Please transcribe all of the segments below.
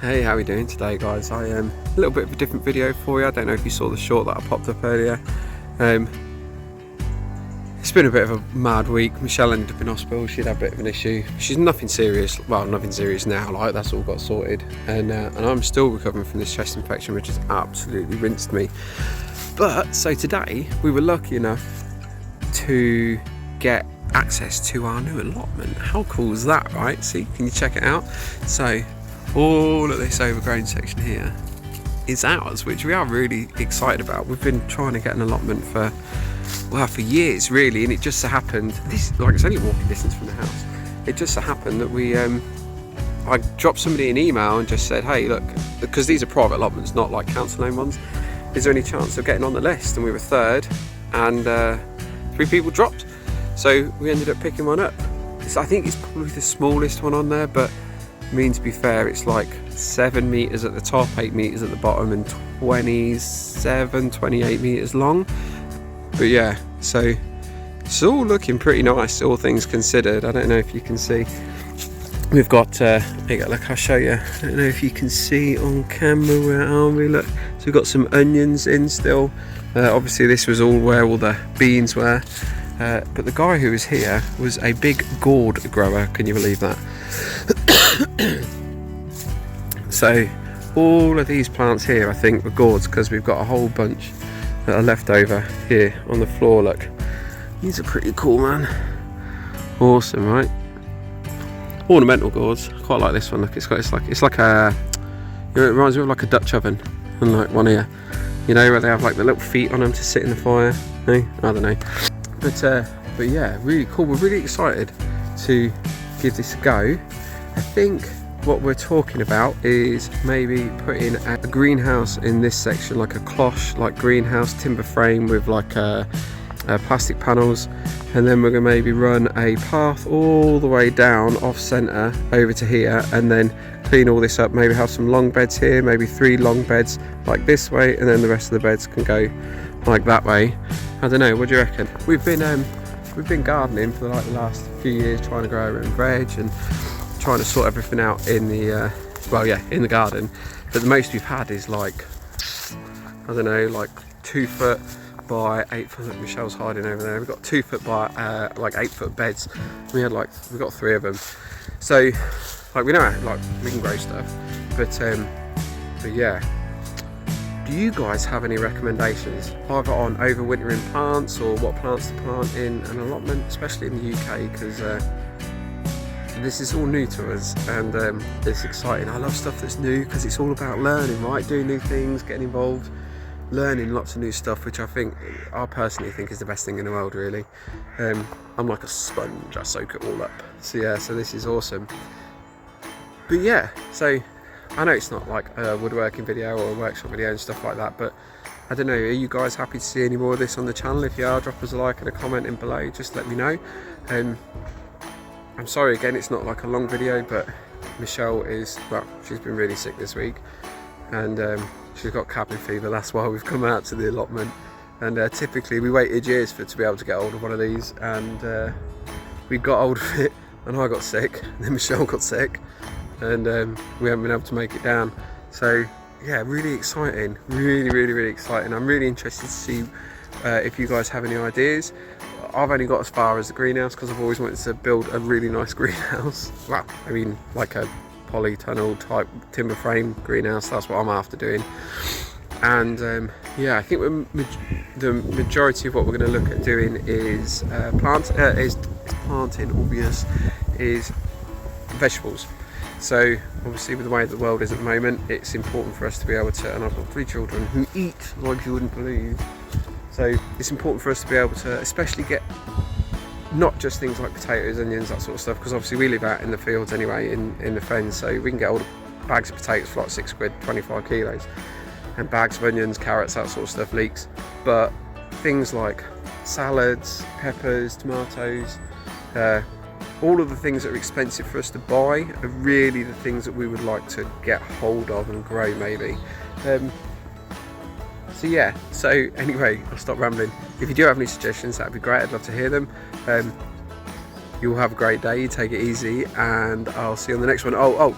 Hey, how are we doing today, guys? A little bit of a different video for you. I don't know if you saw the short that I popped up earlier. It's been a bit of a mad week. Michelle ended up in hospital. She'd had a bit of an issue. She's nothing serious. Well, nothing serious now. Like, that's all got sorted, and I'm still recovering from this chest infection, which has absolutely rinsed me. But so today we were lucky enough to get access to our new allotment. How cool is that, right? See, can you check it out? So all of this overgrown section here is ours, which we are really excited about. We've been trying to get an allotment for years, really, and it just so happened, it's only a walking distance from the house. It just so happened that I dropped somebody an email and just said, hey, look, because these are private allotments, not like council-owned ones, is there any chance of getting on the list? And we were third, and 3 people dropped, so we ended up picking one up. I think it's probably the smallest one on there, but I mean, to be fair, it's like 7 meters at the top, 8 meters at the bottom, and 28 meters long. But yeah, so it's all looking pretty nice, all things considered. I don't know if you can see. We've got, look, I'll show you. I don't know if you can see on camera, where are we? Look, so we've got some onions in still. Obviously, this was all where all the beans were. But the guy who was here was a big gourd grower. Can you believe that? So all of these plants here, I think, were gourds, because we've got a whole bunch that are left over here on the floor. Look, these are pretty cool, man. Awesome, right? Ornamental gourds. I quite like this one. Look, it's like a, it reminds me of like a Dutch oven, and like one here, you know, where they have like the little feet on them to sit in the fire. No? I don't know. But yeah, really cool. We're really excited to give this a go. I think what we're talking about is maybe putting a greenhouse in this section, like a cloche, like greenhouse timber frame with like plastic panels, and then we're going to maybe run a path all the way down off centre over to here, and then clean all this up, maybe have some long beds here, maybe 3 long beds like this way, and then the rest of the beds can go like that way. I don't know, what do you reckon? We've been gardening for like the last few years, trying to grow our own veg and trying to sort everything out in the in the garden. But the most we've had is like, I don't know, like 2 foot by 8 foot. Michelle's hiding over there. We've got 2 foot by like 8 foot beds. We got 3 of them. So like we know like we can grow stuff, but yeah. Do you guys have any recommendations, either on overwintering plants or what plants to plant in an allotment, especially in the UK, because this is all new to us, and it's exciting. I love stuff that's new because it's all about learning, right? Doing new things, getting involved, learning lots of new stuff, which I personally think is the best thing in the world, really. I'm like a sponge, I soak it all up. So yeah, so this is awesome. But yeah, so I know it's not like a woodworking video or a workshop video and stuff like that, but I don't know, are you guys happy to see any more of this on the channel? If you are, drop us a like and a comment in below, just let me know. I'm sorry again, it's not like a long video, but Michelle she's been really sick this week, and she's got cabin fever. That's why we've come out to the allotment, and typically we waited years to be able to get hold of one of these, and we got hold of it, and I got sick, and then Michelle got sick, and we haven't been able to make it down. So yeah, really exciting, really exciting. I'm really interested to see if you guys have any ideas. I've only got as far as the greenhouse because I've always wanted to build a really nice greenhouse. Well, I mean, like a polytunnel type timber frame greenhouse. That's what I'm after doing. And yeah, I think the majority of what we're going to look at doing is planting, is vegetables. So obviously, with the way the world is at the moment, it's important for us to be able to, and I've got 3 children who eat like you wouldn't believe, so it's important for us to be able to especially get not just things like potatoes, onions, that sort of stuff, because obviously we live out in the fields anyway, in the fens, so we can get all the bags of potatoes for like 6 quid, 25 kilos, and bags of onions, carrots, that sort of stuff, leeks. But things like salads, peppers, tomatoes, all of the things that are expensive for us to buy are really the things that we would like to get hold of and grow, maybe. So yeah, so anyway, I'll stop rambling. If you do have any suggestions, that'd be great. I'd love to hear them. You all have a great day, take it easy, and I'll see you on the next one. Oh,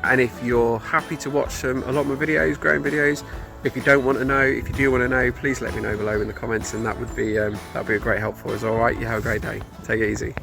And if you're happy to watch some allotment videos, growing videos, if you don't want to know, if you do want to know, please let me know below in the comments, and that would be a great help for us. All right, you have a great day. Take it easy.